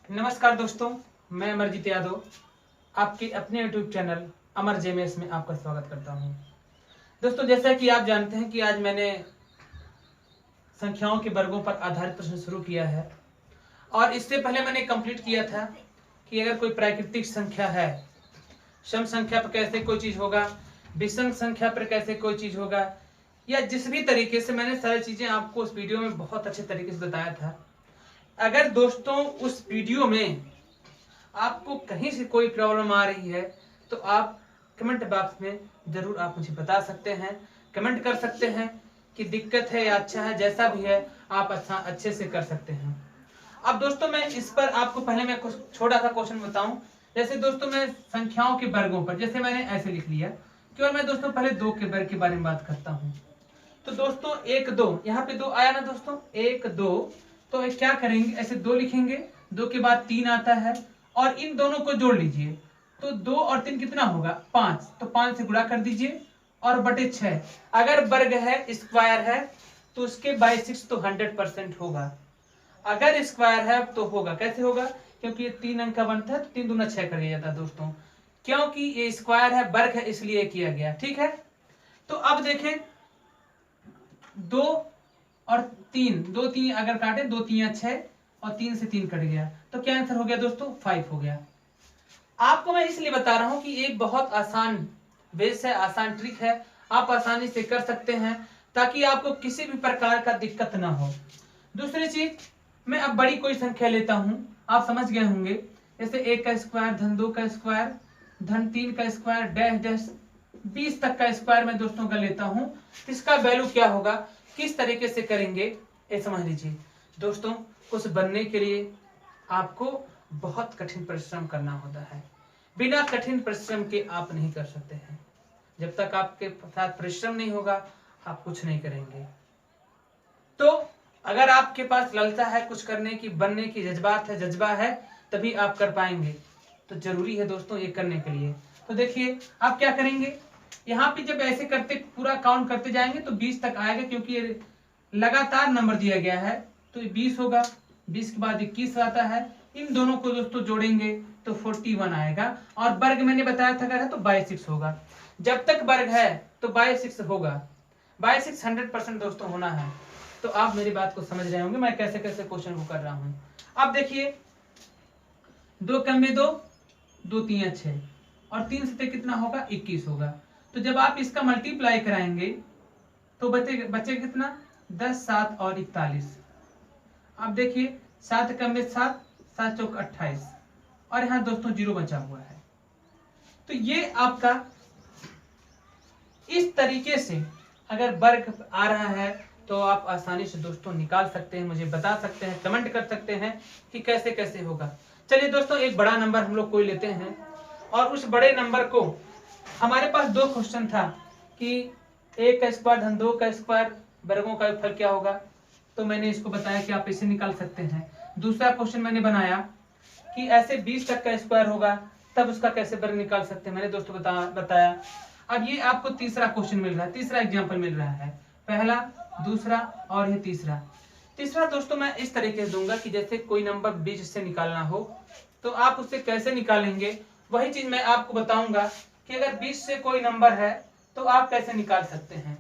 नमस्कार दोस्तों, मैं अमरजीत यादव आपके अपने YouTube चैनल अमर जेमेस में आपका स्वागत करता हूं। दोस्तों, जैसा कि आप जानते हैं कि आज मैंने संख्याओं के वर्गों पर आधारित प्रश्न शुरू किया है और इससे पहले मैंने कंप्लीट किया था कि अगर कोई प्राकृतिक संख्या है, सम संख्या पर कैसे कोई चीज होगा, विषम संख्या पर कैसे कोई चीज होगा, या जिस भी तरीके से मैंने सारी चीजें आपको उस वीडियो में बहुत अच्छे तरीके से बताया था। अगर दोस्तों उस वीडियो में आपको कहीं से कोई प्रॉब्लम आ रही है तो आप कमेंट बॉक्स में जरूर आप मुझे बता सकते हैं, कमेंट कर सकते हैं कि दिक्कत है या अच्छा है, जैसा भी है आप अच्छे से कर सकते हैं। अब दोस्तों मैं इस पर आपको पहले मैं कुछ छोटा सा क्वेश्चन बताऊं। जैसे दोस्तों मैं संख्याओं के वर्गों पर जैसे मैंने ऐसे लिख लिया, केवल मैं दोस्तों पहले दो के वर्ग के बारे में बात करता हूं। तो दोस्तों एक दो, यहाँ पे दो आया ना दोस्तों, एक दो, तो क्या करेंगे, ऐसे दो लिखेंगे, दो के बाद तीन आता है और इन दोनों को जोड़ लीजिए तो दो और तीन कितना होगा, पांच, तो पांच से गुणा कर दीजिए और बटे 6। अगर वर्ग है, स्क्वायर है, तो उसके बाय 6 तो 100% होगा। अगर स्क्वायर है तो होगा, कैसे होगा, क्योंकि ये 3 अंक का बनता है तो 3 दूना 6 कर दिया जाता है दोस्तों, क्योंकि ये स्क्वायर है, वर्ग है, इसलिए किया गया। ठीक है, तो अब देखें, दो और तीन, दो तीन अगर काटे, दो तीन 6 और 3 से 3 कट गया, तो क्या आंसर हो गया दोस्तों, 5 हो गया। आपको मैं इसलिए बता रहा हूं कि एक बहुत आसान बेस है, आसान ट्रिक है, आप आसानी से कर सकते हैं ताकि आपको किसी भी प्रकार का दिक्कत ना हो। दूसरी चीज, मैं अब बड़ी कोई संख्या लेता हूं, आप समझ गए होंगे, जैसे 1 का स्क्वायर धन 2 का स्क्वायर धन 3 का स्क्वायर डैश डैश 20 तक का स्क्वायर मैं दोस्तों का लेता हूं, इसका वैल्यू क्या होगा, किस तरीके से करेंगे ये समझ लीजिए। दोस्तों कुछ बनने के लिए आपको बहुत कठिन परिश्रम करना होता है, बिना कठिन परिश्रम के आप नहीं कर सकते हैं। जब तक आपके साथ परिश्रम नहीं होगा आप कुछ नहीं करेंगे। तो अगर आपके पास लालसा है कुछ करने की, बनने की जज्बात है, जज्बा है, तभी आप कर पाएंगे। तो जरूरी है दोस्तों ये करने के लिए। तो देखिए आप क्या करेंगे, यहाँ पे जब ऐसे करते पूरा काउंट करते जाएंगे तो 20 तक आएगा, क्योंकि ये लगातार नंबर दिया गया है, तो 20 होगा, 20 के बाद 21 आता है, इन दोनों को दोस्तों जोड़ेंगे तो 41 आएगा, और वर्ग मैंने बताया था अगर है तो बाय 6 होगा। जब तक वर्ग है तो बाय 6 होगा, बाय 6 100% दोस्तों होना है। तो आप मेरी बात को समझ रहे होंगे मैं कैसे कैसे क्वेश्चन को कर रहा हूं। अब देखिए, 2 कम में 2, 2 3 6 और 3 से कितना होगा, 21 होगा। तो जब आप इसका मल्टीप्लाई कराएंगे तो बचे कितना, 10 7 और 41। अब देखिए 7 कम में 7, 7 चौक 28 और यहाँ दोस्तों 0 बचा हुआ है। तो ये आपका इस तरीके से अगर वर्ग आ रहा है तो आप आसानी से दोस्तों निकाल सकते हैं, मुझे बता सकते हैं, कमेंट कर सकते हैं कि कैसे कैसे होगा। चलिए दोस्तों एक बड़ा नंबर हम लोग कोई लेते हैं और उस बड़े नंबर को, हमारे पास दो क्वेश्चन था कि 1 का स्क्वायर धन 2 का स्क्वायर वर्गों का फल क्या होगा, तो मैंने इसको बताया कि आप इसे निकाल सकते हैं। दूसरा क्वेश्चन मैंने बनाया कि ऐसे 20 तक का स्क्वायर होगा तब उसका कैसे वर्ग निकाल सकते हैं, मैंने दोस्तों बताया। अब ये आपको तीसरा क्वेश्चन मिल रहा है, तीसरा एग्जाम्पल मिल रहा है, पहला दूसरा और ये तीसरा दोस्तों मैं इस तरीके से दूंगा कि जैसे कोई नंबर 20 से निकालना हो तो आप उससे कैसे निकालेंगे, वही चीज मैं आपको बताऊंगा कि अगर 20 से कोई नंबर है तो आप कैसे निकाल सकते हैं।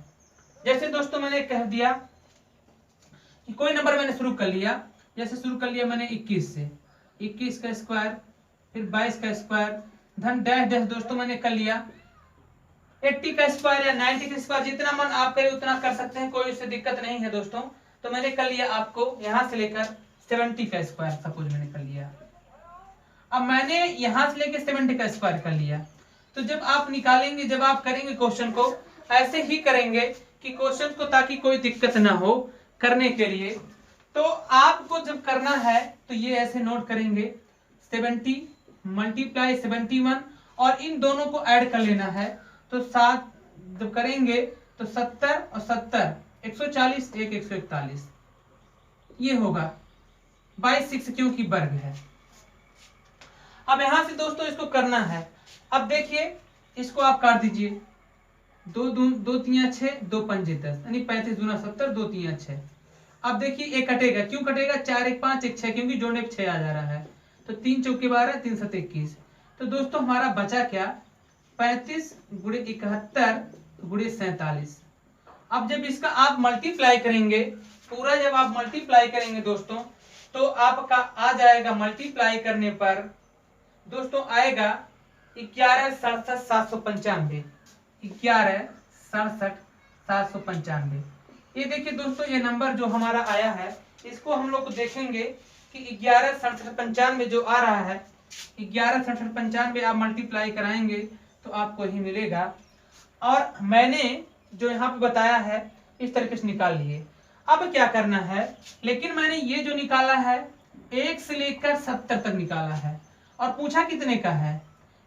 जैसे दोस्तों मैंने कह दिया कि कोई नंबर मैंने शुरू कर लिया, जैसे शुरू कर लिया मैंने 21 से, 21 का स्क्वायर फिर 22 का स्क्वायर धन डैश डैश दोस्तों मैंने कर लिया 80 का स्क्वायर या 90 का स्क्वायर, जितना मन आप करें उतना कर सकते हैं, कोई उससे दिक्कत नहीं है दोस्तों। तो मैंने कर लिया आपको यहां से लेकर 70 का स्क्वायर सपोज मैंने कर लिया। अब मैंने यहां से लेकर 70 का स्क्वायर कर लिया, तो जब आप निकालेंगे, जब आप करेंगे क्वेश्चन को ऐसे ही करेंगे कि क्वेश्चन को ताकि कोई दिक्कत ना हो करने के लिए, तो आपको जब करना है तो ये ऐसे नोट करेंगे 70 मल्टीप्लाई 71 और इन दोनों को ऐड कर लेना है, तो 7 जब करेंगे तो 70 और 70 140 एक 141 ये होगा बाय 6 क्योंकि वर्ग है। अब यहां से दोस्तों इसको करना है, अब देखिए इसको आप काट दीजिए, 2 3 6 2 5 10 यानी 35 दूना 70 2 3 6। अब देखिए ये कटेगा, क्यों कटेगा, 4 1 5 1 6 क्योंकि जोड़ने पे 6 आ जा रहा है, तो 3 चौके 12, 3 7 21। तो दोस्तों हमारा बचा क्या, 35 गुणे 71 गुणे 47। अब जब इसका आप मल्टीप्लाई करेंगे, पूरा जब आप मल्टीप्लाई करेंगे दोस्तों, तो आपका आ जाएगा मल्टीप्लाई करने पर दोस्तों आएगा 11 67 795, 11 67 795। ये देखिए दोस्तों, ये नंबर जो हमारा आया है इसको हम लोग देखेंगे कि 11 67 95 जो आ रहा है, 11 67 95 आप मल्टीप्लाई कराएंगे तो आपको ही मिलेगा। और मैंने जो यहाँ पे बताया है इस तरीके से निकाल लिए। अब क्या करना है, लेकिन मैंने ये जो निकाला है 1 से लेकर 70 तक निकाला है, और पूछा कितने का है,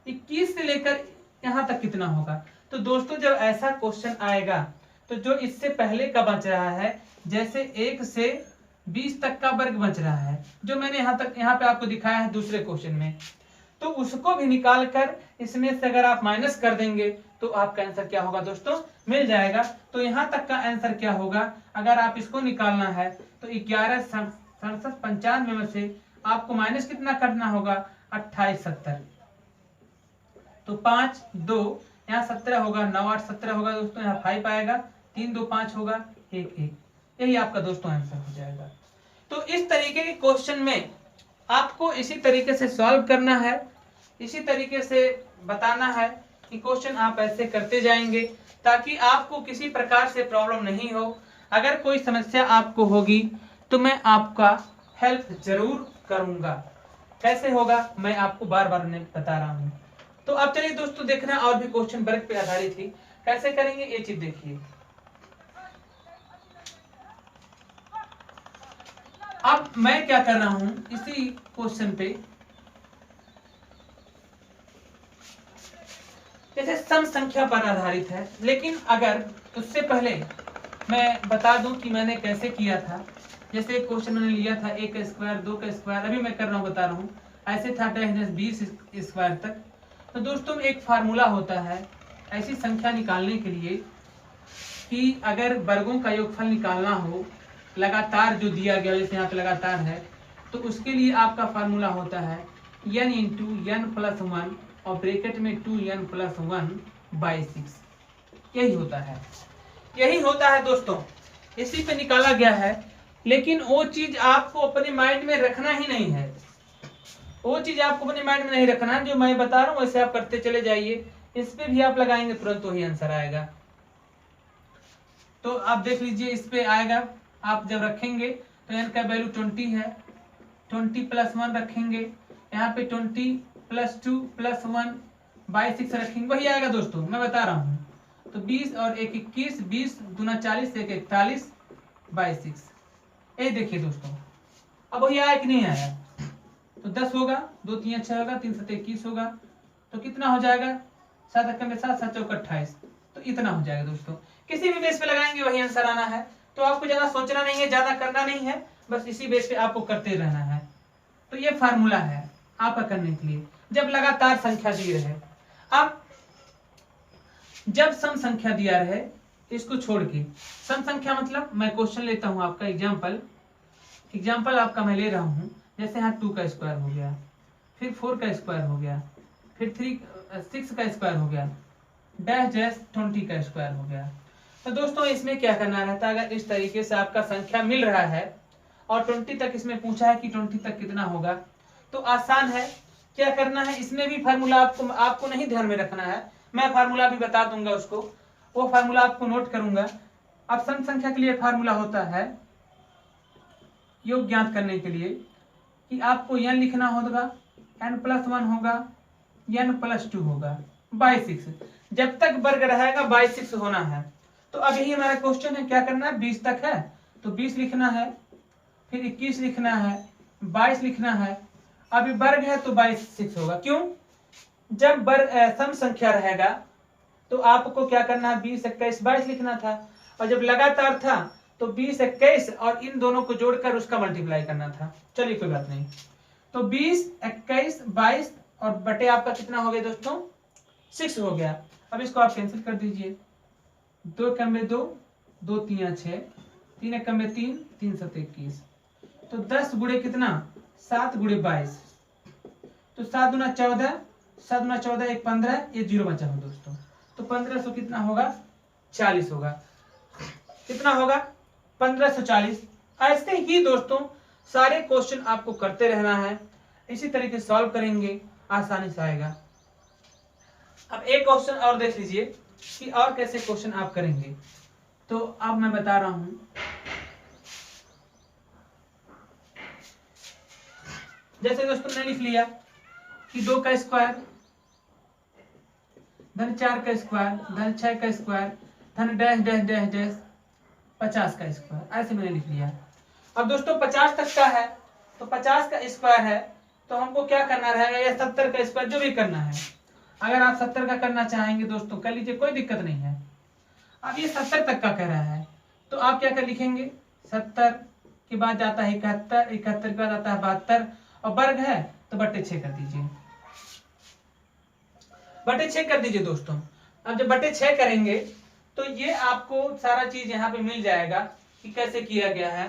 21 से लेकर यहाँ तक कितना होगा। तो दोस्तों जब ऐसा क्वेश्चन आएगा तो जो इससे पहले का बच रहा है, जैसे 1 से 20 तक का वर्ग बच रहा है, जो मैंने यहाँ पे आपको दिखाया है दूसरे क्वेश्चन में, तो उसको भी निकाल कर इसमें से अगर आप माइनस कर देंगे तो आपका आंसर क्या होगा दोस्तों, मिल जाएगा। तो यहाँ तक का आंसर क्या होगा, अगर आप इसको निकालना है तो 11 67 95 में से आपको माइनस कितना करना होगा, 28 70। तो 5 2 यहाँ 17 होगा, 9 8 17 होगा दोस्तों, यहाँ 5 आएगा, 3 2 5 होगा, 1 1। यही आपका दोस्तों आंसर हो जाएगा। तो इस तरीके के क्वेश्चन में आपको इसी तरीके से सॉल्व करना है, इसी तरीके से बताना है कि क्वेश्चन आप ऐसे करते जाएंगे ताकि आपको किसी प्रकार से प्रॉब्लम नहीं हो। अगर कोई समस्या आपको होगी तो मैं आपका हेल्प जरूर करूंगा। कैसे होगा मैं आपको बार बार बता रहा हूं। तो अब चलिए दोस्तों देखना और भी क्वेश्चन वर्ग पे आधारित ही कैसे करेंगे, ये चीज देखिए। अब मैं क्या कर रहा हूं, इसी क्वेश्चन पे जैसे सम संख्या पर आधारित है, लेकिन अगर उससे पहले मैं बता दूं कि मैंने कैसे किया था। जैसे एक क्वेश्चन मैंने लिया था 1 का स्क्वायर 2 का स्क्वायर, अभी मैं कर रहा हूं बता रहा हूं, ऐसे था 10-20 स्क्वायर तक। तो दोस्तों एक फार्मूला होता है ऐसी संख्या निकालने के लिए कि अगर वर्गों का योगफल निकालना हो लगातार जो दिया गया, जैसे यहाँ पे लगातार है, तो उसके लिए आपका फार्मूला होता है n × n + 1 और ब्रैकेट में 2n + 1/6। यही होता है दोस्तों, इसी पे निकाला गया है। लेकिन वो चीज आपको अपने माइंड में रखना ही नहीं है, वो चीज आपको अपने माइंड में नहीं रखना है। जो मैं बता रहा हूँ वैसे आप करते चले जाइए, इस पे भी आप लगाएंगे तुरंत वही आंसर आएगा। तो आप देख लीजिए इस पे आएगा, आप जब रखेंगे तो n का वैल्यू 20 है, 20 + 1 रखेंगे, यहाँ पे 20 + 2 + 1/6 रखेंगे, वही आएगा दोस्तों, मैं बता रहा हूँ। तो 20 और 1 21, 20 दूना 40, 1 41/6। ये देखिए दोस्तों, अब वही आया कि नहीं आया। तो 10 होगा, 2 3 6 होगा, 3 7 21 होगा, तो कितना हो जाएगा, 7 × 7 7 × 28, तो इतना हो जाएगा दोस्तों। किसी भी बेस पे लगाएंगे वही आंसर आना है, तो आपको ज्यादा सोचना नहीं है, ज्यादा करना नहीं है, बस इसी बेस पे आपको करते रहना है। तो ये फार्मूला है आपका करने के लिए जब लगातार संख्या दी रहे। अब जब सम संख्या दिया रहे, इसको छोड़ के सम संख्या मतलब मैं क्वेश्चन लेता हूं आपका एग्जाम्पल आपका मैं ले रहा हूं। जैसे यहाँ 2 का स्क्वायर हो गया, फिर 4 का स्क्वायर हो गया, फिर 6 का स्क्वायर हो गया, डैश 20 का स्क्वायर हो गया। तो दोस्तों इसमें क्या करना रहता है, अगर इस तरीके से आपका संख्या मिल रहा है और 20 तक इसमें पूछा है कि 20 तक कितना होगा, तो आसान है। क्या करना है, इसमें भी फार्मूला आपको नहीं ध्यान में रखना है, मैं फार्मूला भी बता दूंगा उसको, वो फार्मूला आपको नोट करूंगा। अब सम संख्या के लिए फार्मूला होता है योग ज्ञात करने के लिए कि आपको n लिखना होगा, n + 1 होगा, n + 2 होगा, /6। जब तक वर्ग रहेगा /6 होना है। तो अब यही हमारा क्वेश्चन है, क्या करना है, 20 तक है तो 20 लिखना है, फिर 21 लिखना है, 22 लिखना है। अभी वर्ग है तो 6 होगा। क्यों, जब वर्ग सम संख्या रहेगा तो आपको क्या करना है, 20 21 22 लिखना था, और जब लगातार था तो 20 21 और इन दोनों को जोड़कर उसका मल्टीप्लाई करना था। चलिए कोई बात नहीं, तो 20 21 22 और बटे आपका कितना हो गया दोस्तों, 6 हो गया। अब इसको आप कैंसिल कर दीजिए, 2 × 2 2 3 6, 3 × 3 3 7 21, तो 10 गुणे कितना, 7 गुणे 22, तो 7 दूना 14, 7 दूना 14 1 15, ये 0 बचा हो दोस्तों। तो 1500 कितना होगा, 40 होगा। कितना होगा, 1540। ऐसे ही दोस्तों सारे क्वेश्चन आपको करते रहना है, इसी तरीके से सॉल्व करेंगे, आसानी से आएगा। अब एक क्वेश्चन और देख लीजिए कि और कैसे क्वेश्चन आप करेंगे। तो अब मैं बता रहा हूं, जैसे दोस्तों मैंने लिख लिया कि 2 का स्क्वायर धन 4 का स्क्वायर धन 6 का स्क्वायर धन डैश डैश डैश डैश 50 का स्क्वायर, ऐसे मैंने लिख लिया। अब दोस्तों 50 तक का है, तो 50 का स्क्वायर है, तो हमको क्या करना रहेगा, या 70 का स्क्वायर, जो भी करना है। अगर आप 70 का करना चाहेंगे दोस्तों कर लीजिए, कोई दिक्कत नहीं है। अब ये 70 तक का कह रहा है, तो आप क्या कर लिखेंगे, 70 के बाद जाता है 71, 71 के बाद आता है 72, और वर्ग है तो बटे 6 कर दीजिए, बटे 6 कर दीजिए दोस्तों। अब जब बटे 6 करेंगे तो ये आपको सारा चीज यहाँ पे मिल जाएगा कि कैसे किया गया है।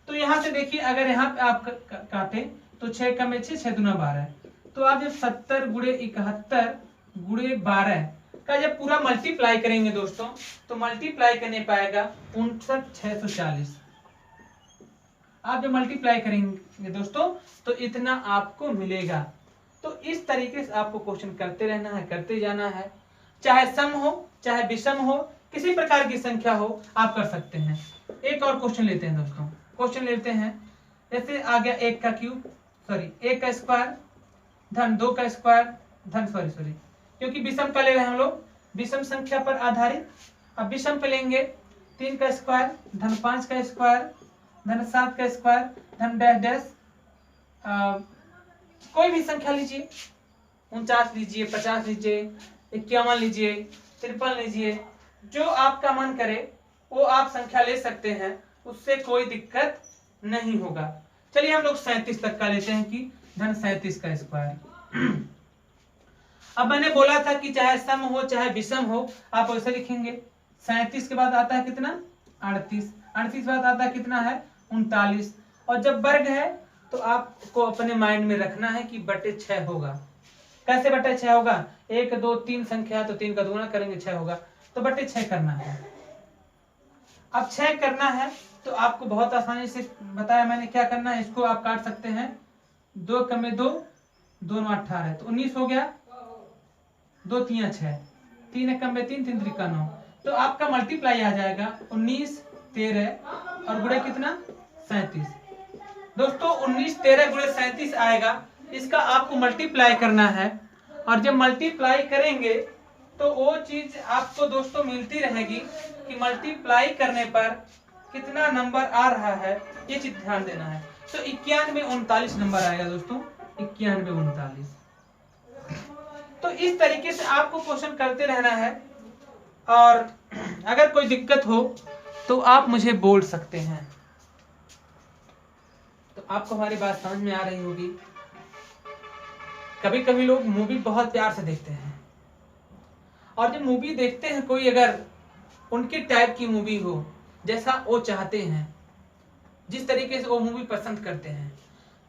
तो यहाँ से देखिए, अगर यहाँ पे आप काटे तो 6 का में 6, 6 दूना 12, तो आप जब 70 गुणे 71 गुणे 12 का जब पूरा मल्टीप्लाई करेंगे दोस्तों, तो मल्टीप्लाई करने पाएगा 59640। आप जब मल्टीप्लाई करेंगे दोस्तों तो इतना आपको मिलेगा। तो इस तरीके से आपको क्वेश्चन करते रहना है, करते जाना है, चाहे सम हो चाहे विषम हो, किसी प्रकार की संख्या हो आप कर सकते हैं। एक और क्वेश्चन लेते हैं दोस्तों, क्वेश्चन लेते हैं, जैसे आ गया 1 का क्यूब, सॉरी 1 का स्क्वायर धन 2 का स्क्वायर धन सॉरी क्योंकि विषम का ले रहे हैं हम लोग, विषम संख्या पर आधारित। अब विषम पे लेंगे 3 का स्क्वायर धन 5 का स्क्वायर धन 7 का स्क्वायर धन डैश डैश, कोई भी संख्या लीजिए, 49 लीजिए, 50 लीजिए, 51 लीजिए, 53 लीजिए, जो आपका मन करे वो आप संख्या ले सकते हैं, उससे कोई दिक्कत नहीं होगा। चलिए हम लोग 37 तक का लेते हैं कि धन 37 का स्क्वायर। अब मैंने बोला था कि चाहे सम हो चाहे विषम हो आप वैसे लिखेंगे। 37 के बाद आता है कितना, 38, 38 के बाद आता है कितना है, 39, और जब वर्ग है तो आपको अपने माइंड में रखना है कि बटे 6 होगा। कैसे बटे 6 होगा, 1 2 3 संख्या है तो 3 का दुगुना करेंगे 6 होगा, तो बटे 6 करना है। अब 6 करना है तो आपको बहुत आसानी से बताया मैंने क्या करना है, इसको आप काट सकते हैं, 2 कम में 2, 2 9 18, तो 19 हो गया, 2 3 6, 3 कम में 3, 3 3 9, तो आपका मल्टीप्लाई आ जाएगा 19 13 और गुणे कितना 37। दोस्तों 19 13 गुणे 37 आएगा, इसका आपको मल्टीप्लाई करना है, और जब मल्टीप्लाई करेंगे तो वो चीज आपको दोस्तों मिलती रहेगी कि मल्टीप्लाई करने पर कितना नंबर आ रहा है, ये चीज ध्यान देना है। तो 91 39 नंबर आएगा दोस्तों, 91 39। तो इस तरीके से आपको क्वेश्चन करते रहना है, और अगर कोई दिक्कत हो तो आप मुझे बोल सकते हैं। तो आपको हमारी बात समझ में आ रही होगी। कभी कभी लोग मूवी बहुत प्यार से देखते हैं, और जब मूवी देखते हैं कोई अगर उनके टाइप की मूवी हो, जैसा वो चाहते हैं, जिस तरीके से वो मूवी पसंद करते हैं,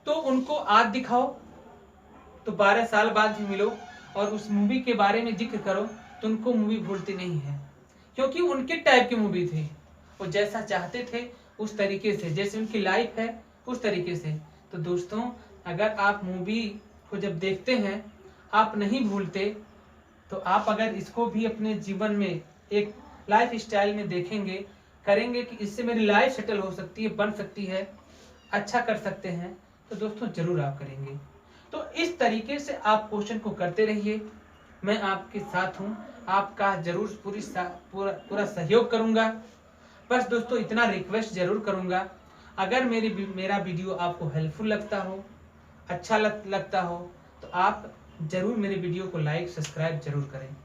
तो उनको आज दिखाओ तो 12 साल बाद भी मिलो और उस मूवी के बारे में जिक्र करो तो उनको मूवी भूलती नहीं है, क्योंकि उनके टाइप की मूवी थी, वो जैसा चाहते थे उस तरीके से, जैसे उनकी लाइफ है उस तरीके से। तो दोस्तों अगर आप मूवी को जब देखते हैं आप नहीं भूलते, तो आप अगर इसको भी अपने जीवन में एक लाइफ स्टाइल में देखेंगे, करेंगे कि इससे मेरी लाइफ सेटल हो सकती है, बन सकती है, अच्छा कर सकते हैं, तो दोस्तों जरूर आप करेंगे। तो इस तरीके से आप क्वेश्चन को करते रहिए, मैं आपके साथ हूँ, आपका जरूर पूरा सहयोग करूंगा। बस दोस्तों इतना रिक्वेस्ट जरूर करूंगा, अगर मेरा वीडियो आपको हेल्पफुल लगता हो, अच्छा लगता हो, तो आप जरूर मेरे वीडियो को लाइक सब्सक्राइब जरूर करें।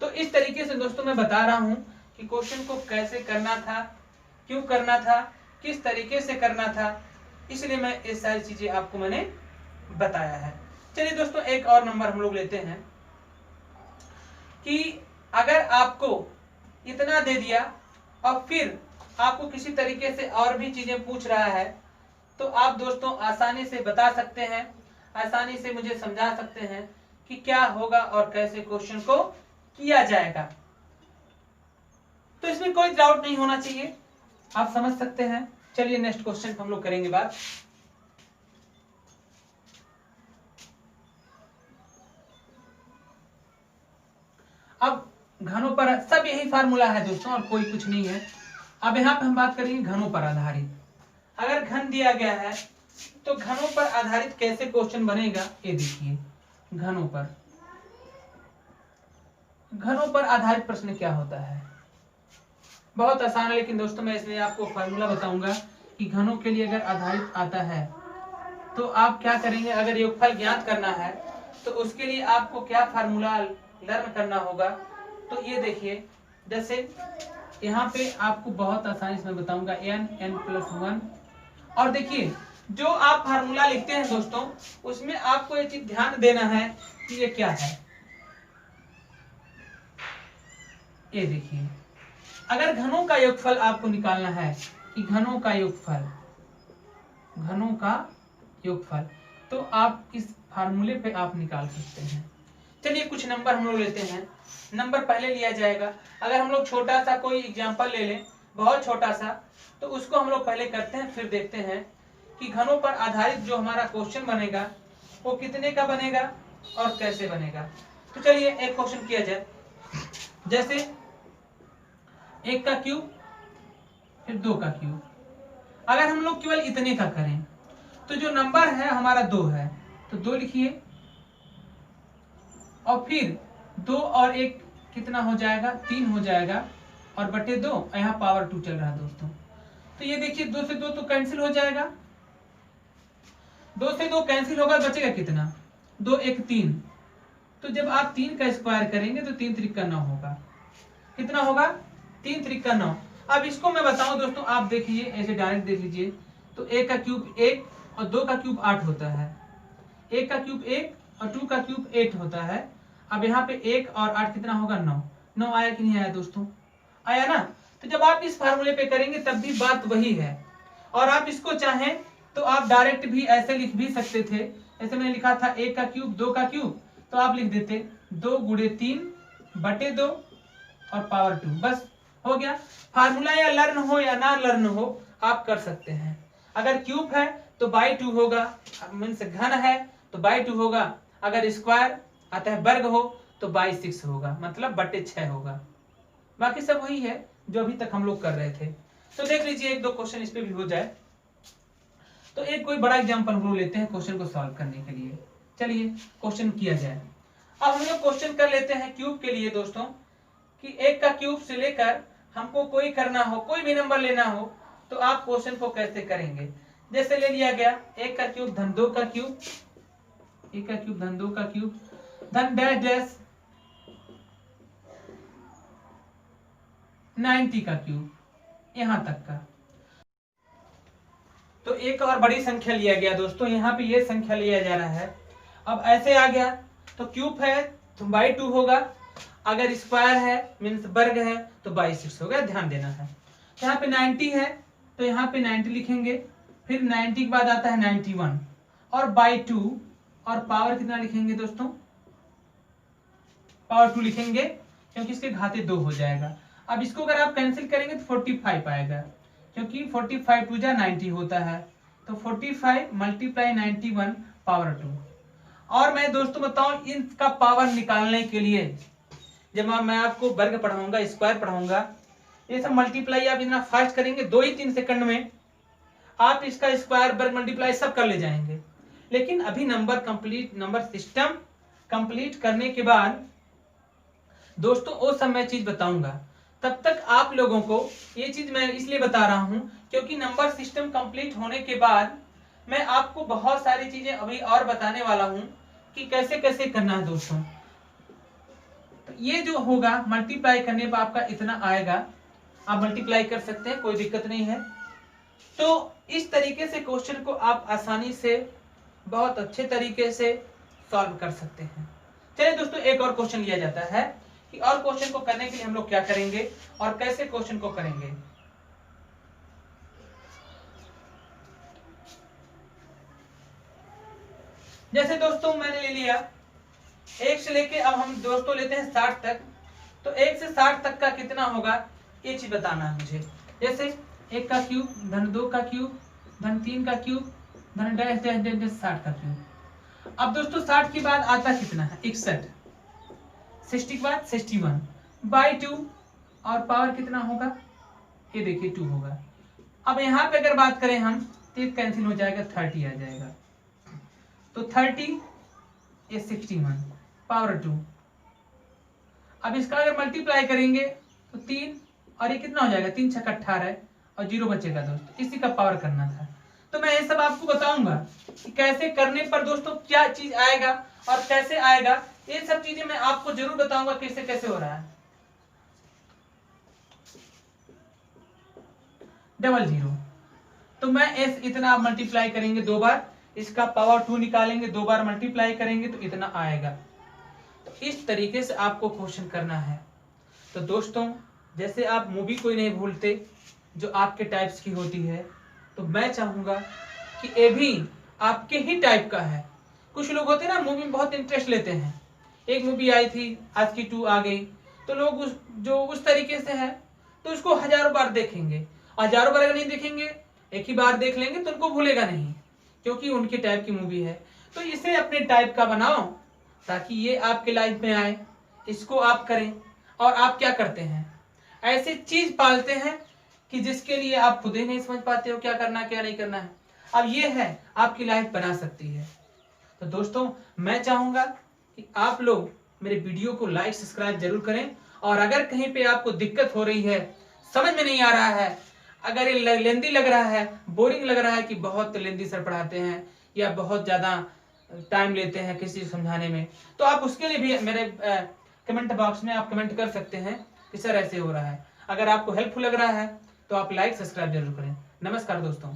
तो इस तरीके से दोस्तों मैं बता रहा हूँ कि क्वेश्चन को कैसे करना था, क्यों करना था, किस तरीके से करना था, इसलिए मैं ये सारी चीजें आपको मैंने बताया है। चलिए दोस्तों एक और नंबर हम लोग लेते हैं कि अगर आपको इतना दे दिया और फिर आपको किसी तरीके से और भी चीजें पूछ रहा है, तो आप दोस्तों आसानी से बता सकते हैं। आसानी से मुझे समझा सकते हैं कि क्या होगा और कैसे क्वेश्चन को किया जाएगा। तो इसमें कोई डाउट नहीं होना चाहिए, आप समझ सकते हैं। चलिए नेक्स्ट क्वेश्चन हम लोग करेंगे बात। अब घनों पर सब यही फार्मूला है दोस्तों और कोई कुछ नहीं है। अब यहाँ पे हम बात करेंगे घनों पर आधारित। अगर घन दिया गया है तो घनों पर आधारित कैसे क्वेश्चन बनेगा, ये देखिए। घनों पर आधारित प्रश्न क्या होता है, बहुत आसान है। लेकिन दोस्तों मैं इसमें आपको फार्मूला बताऊंगा कि घनों के लिए अगर आधारित आता है तो आप क्या करेंगे। अगर योगफल ज्ञात करना है तो उसके लिए आपको क्या फार्मूला लर्न करना होगा। तो ये देखिए, जैसे यहाँ पे आपको बहुत आसानी से मैं बताऊंगा n+1। और देखिए जो आप फार्मूला लिखते हैं दोस्तों, उसमें आपको ये चीज ध्यान देना है कि ये क्या है। ये देखिए, अगर घनों का योगफल आपको निकालना है कि घनों का योगफल, तो आप इस फार्मूले पे आप निकाल सकते हैं। चलिए कुछ नंबर हम लोग लेते हैं। नंबर पहले लिया जाएगा। अगर हम लोग छोटा सा कोई एग्जांपल ले लें, बहुत छोटा सा, तो उसको हम लोग पहले करते हैं, फिर देखते हैं कि घनों पर आधारित जो हमारा क्वेश्चन बनेगा वो कितने का बनेगा और कैसे बनेगा। तो चलिए एक क्वेश्चन किया जाए। जैसे 1 का क्यूब फिर 2 का क्यूब। अगर हम लोग केवल इतने का करें तो जो नंबर है हमारा 2 है, तो 2 लिखिए, और फिर 2 और 1 कितना हो जाएगा, 3 हो जाएगा, और बटे 2, यहाँ पावर 2 चल रहा है दोस्तों। तो ये देखिए 2 से 2 तो कैंसिल हो जाएगा, 2 से 2 कैंसिल होगा, बचेगा कितना, 2 1 3। तो जब आप 3 का स्क्वायर करेंगे तो 3 3 का 9 होगा। कितना होगा, 3 3 का 9। अब इसको मैं बताऊं दोस्तों, आप देखिए ऐसे डायरेक्ट देख लीजिए। तो 1 का क्यूब 1 और 2 का क्यूब 8 होता है। 1 का क्यूब 1 और 2 का क्यूब 8 होता है। अब यहाँ पे 1 और 8 कितना होगा, 9। 9 आया कि नहीं आया दोस्तों, आया ना। तो जब आप इस फार्मूले पे करेंगे तब भी बात वही है। और आप इसको चाहें तो आप डायरेक्ट भी ऐसे लिख भी सकते थे। ऐसे मैंने लिखा था 1 का क्यूब 2 का क्यूब, तो आप लिख देते 2 गुणे 3 बटे 2 और पावर 2, बस हो गया। फार्मूला या लर्न हो या ना लर्न हो, आप कर सकते हैं। अगर क्यूब है तो बाई 2 होगा, मीन्स घन है तो बाई 2 होगा। अगर स्क्वायर आता है वर्ग हो तो बाई 6 होगा, मतलब बटे 6 होगा। बाकी सब वही है जो अभी तक हम लोग कर रहे थे। तो देख लीजिए एक दो क्वेश्चन इस पे भी हो जाए। तो एक कोई बड़ा एग्जांपल हम लोग लेते हैं क्वेश्चन को सॉल्व करने के लिए। चलिए क्वेश्चन किया जाए। अब हम लोग क्वेश्चन कर लेते हैं क्यूब के लिए दोस्तों, कि 1 का क्यूब से लेकर हमको कोई करना हो, कोई भी नंबर लेना हो, तो आप क्वेश्चन को कैसे करेंगे। जैसे ले लिया गया 1 का क्यूब धन 2 का क्यूब, 1 का क्यूब धन 2 का क्यूब धन डैश डैश 90 का क्यूब, यहां तक का। तो एक और बड़ी संख्या लिया गया दोस्तों, यहाँ पे ये संख्या लिया जा रहा है। अब ऐसे आ गया तो क्यूब है तो बाई 2 होगा, अगर स्क्वायर है मीन्स वर्ग है तो बाई 6 होगा, ध्यान देना है। यहाँ पे 90 है तो यहाँ पे 90 लिखेंगे, फिर 90 के बाद आता है 91 और बाई 2, और पावर कितना लिखेंगे दोस्तों, पावर 2 लिखेंगे क्योंकि इसके घाते 2 हो जाएगा। अब इसको अगर आप कैंसिल करेंगे तो 45 आएगा, क्योंकि 45 2 जा 90 होता है, तो 45 मल्टीप्लाई 91 पावर 2। और मैं दोस्तों बताऊं, इनका पावर निकालने के लिए जब मैं आपको वर्ग पढ़ाऊंगा, स्क्वायर पढ़ाऊंगा, ये सब मल्टीप्लाई आप इतना फास्ट करेंगे 2 ही 3 सेकंड में आप इसका स्क्वायर वर्ग मल्टीप्लाई सब कर ले जाएंगे। लेकिन अभी नंबर सिस्टम कंप्लीट करने के बाद दोस्तों वो सब मैं चीज बताऊंगा। तब तक आप लोगों को ये चीज मैं इसलिए बता रहा हूं क्योंकि नंबर सिस्टम कंप्लीट होने के बाद मैं आपको बहुत सारी चीजें अभी और बताने वाला हूं कि कैसे कैसे करना है दोस्तों। तो ये जो होगा मल्टीप्लाई करने पर आपका इतना आएगा, आप मल्टीप्लाई कर सकते हैं, कोई दिक्कत नहीं है। तो इस तरीके से क्वेश्चन को आप आसानी से बहुत अच्छे तरीके से सॉल्व कर सकते हैं। चलिए दोस्तों एक और क्वेश्चन लिया जाता है कि और क्वेश्चन को करने के लिए हम लोग क्या करेंगे और कैसे क्वेश्चन को करेंगे। जैसे दोस्तों मैंने ले लिया 1 से लेके अब हम दोस्तों लेते हैं 60 तक, तो 1 से 60 तक का कितना होगा ये चीज बताना है मुझे। जैसे 1 का क्यूब धन 2 का क्यूब धन 3 का क्यूब धन डैश डैश डैश डैश 60 का क्यूब। अब दोस्तों 60 के बाद आता कितना है 61, 60 के बाद 61 बाई 2 और पावर कितना होगा ये देखिए 2 होगा। अब यहाँ पे अगर बात करें हम तो कैंसिल हो जाएगा 30 आ जाएगा, तो 30 ये 61 पावर 2। अब इसका अगर मल्टीप्लाई करेंगे तो 3 और ये कितना हो जाएगा 3 छक्का 18 और 0 बचेगा दोस्तों, इसी का पावर करना था। तो मैं ये सब आपको बताऊंगा कि कैसे करने पर दोस्तों क्या चीज आएगा और कैसे आएगा, ये सब चीजें मैं आपको जरूर बताऊंगा कैसे कैसे हो रहा है। 00 तो मैं इस इतना मल्टीप्लाई करेंगे 2 बार, इसका पावर 2 निकालेंगे 2 बार मल्टीप्लाई करेंगे तो इतना आएगा। तो इस तरीके से आपको क्वेश्चन करना है। तो दोस्तों जैसे आप मूवी कोई नहीं भूलते जो आपके टाइप्स की होती है, तो मैं चाहूंगा कि ये भी आपके ही टाइप का है। कुछ लोग होते हैं ना मूवी में बहुत इंटरेस्ट लेते हैं, एक मूवी आई थी आज की 2 आ गई, तो लोग उस तरीके से है तो उसको हजारों बार देखेंगे, हजारों बार अगर नहीं देखेंगे एक ही बार देख लेंगे तो उनको भूलेगा नहीं, क्योंकि उनके टाइप की मूवी है। तो इसे अपने टाइप का बनाओ ताकि ये आपके लाइफ में आए, इसको आप करें। और आप क्या करते हैं ऐसी चीज पालते हैं कि जिसके लिए आप खुद ही नहीं समझ पाते हो क्या करना क्या नहीं करना है। अब ये है आपकी लाइफ बना सकती है। तो दोस्तों मैं चाहूंगा कि आप लोग मेरे वीडियो को लाइक सब्सक्राइब जरूर करें, और अगर कहीं पे आपको दिक्कत हो रही है, समझ में नहीं आ रहा है, अगर ये लेंदी लग रहा है, बोरिंग लग रहा है कि बहुत लेंदी सर पढ़ाते हैं या बहुत ज्यादा टाइम लेते हैं किसी चीज समझाने में, तो आप उसके लिए भी मेरे कमेंट बॉक्स में आप कमेंट कर सकते हैं कि सर ऐसे हो रहा है। अगर आपको हेल्पफुल लग रहा है तो आप लाइक सब्सक्राइब जरूर करें। नमस्कार दोस्तों।